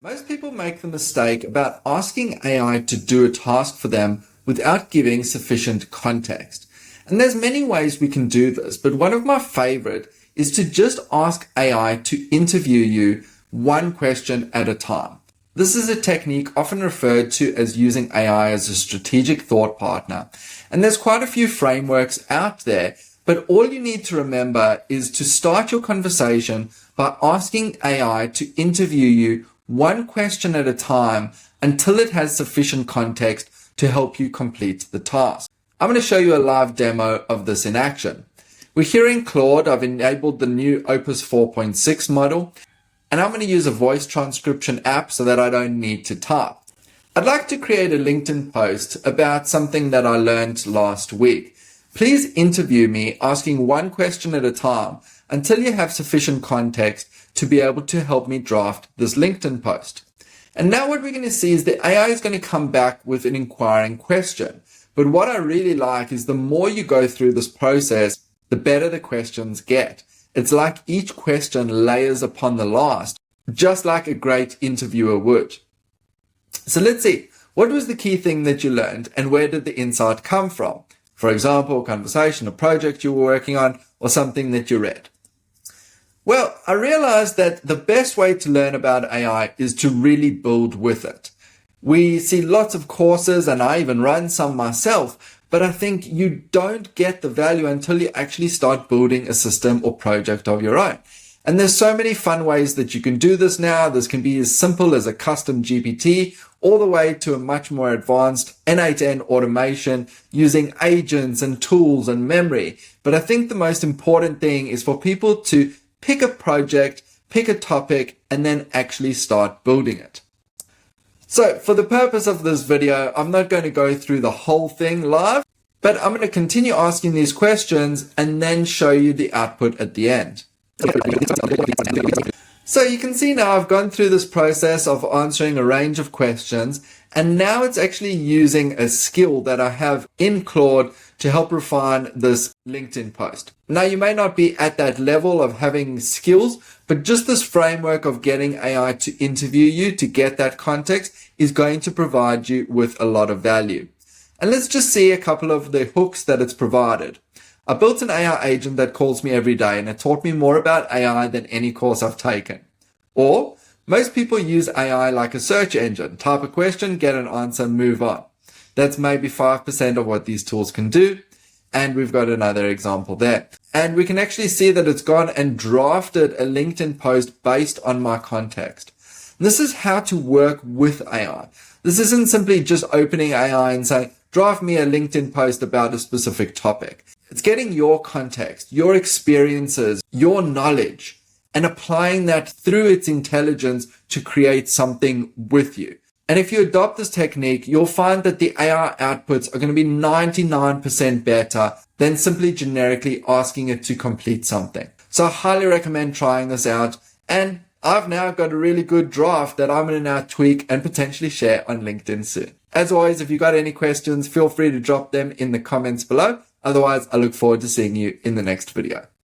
Most people make the mistake about asking AI to do a task for them without giving sufficient context. And there's many ways we can do this, but one of my favorite is to just ask AI to interview you one question at a time. This is a technique often referred to as using AI as a strategic thought partner. And there's quite a few frameworks out there, but all you need to remember is to start your conversation by asking AI to interview you one question at a time until it has sufficient context to help you complete the task. I'm going to show you a live demo of this in action. We're here in Claude. I've enabled the new Opus 4.6 model, and I'm going to use a voice transcription app so that I don't need to type. I'd like to create a LinkedIn post about something that I learned last week. Please interview me asking one question at a time until you have sufficient context to be able to help me draft this LinkedIn post. And now what we're going to see is the AI is going to come back with an inquiring question. But what I really like is the more you go through this process, the better the questions get. It's like each question layers upon the last, just like a great interviewer would. So let's see, what was the key thing that you learned and where did the insight come from? For example, a conversation, a project you were working on, or something that you read. Well, I realized that the best way to learn about AI is to really build with it. We see lots of courses, and I even run some myself, but I think you don't get the value until you actually start building a system or project of your own. And there's so many fun ways that you can do this now. This can be as simple as a custom GPT all the way to a much more advanced end-to-end automation using agents and tools and memory. But I think the most important thing is for people to pick a project, pick a topic, and then actually start building it. So for the purpose of this video, I'm not going to go through the whole thing live, but I'm going to continue asking these questions and then show you the output at the end. So you can see now I've gone through this process of answering a range of questions, and now it's actually using a skill that I have in Claude to help refine this LinkedIn post. Now you may not be at that level of having skills, but just this framework of getting AI to interview you to get that context is going to provide you with a lot of value. And let's just see a couple of the hooks that it's provided. I built an AI agent that calls me every day, and it taught me more about AI than any course I've taken. Or, most people use AI like a search engine. Type a question, get an answer, move on. That's maybe 5% of what these tools can do. And we've got another example there. And we can actually see that it's gone and drafted a LinkedIn post based on my context. This is how to work with AI. This isn't simply just opening AI and saying, draft me a LinkedIn post about a specific topic. It's getting your context, your experiences, your knowledge, and applying that through its intelligence to create something with you. And if you adopt this technique, you'll find that the AI outputs are going to be 99% better than simply generically asking it to complete something. So I highly recommend trying this out. And I've now got a really good draft that I'm going to now tweak and potentially share on LinkedIn soon. As always, if you've got any questions, feel free to drop them in the comments below. Otherwise, I look forward to seeing you in the next video.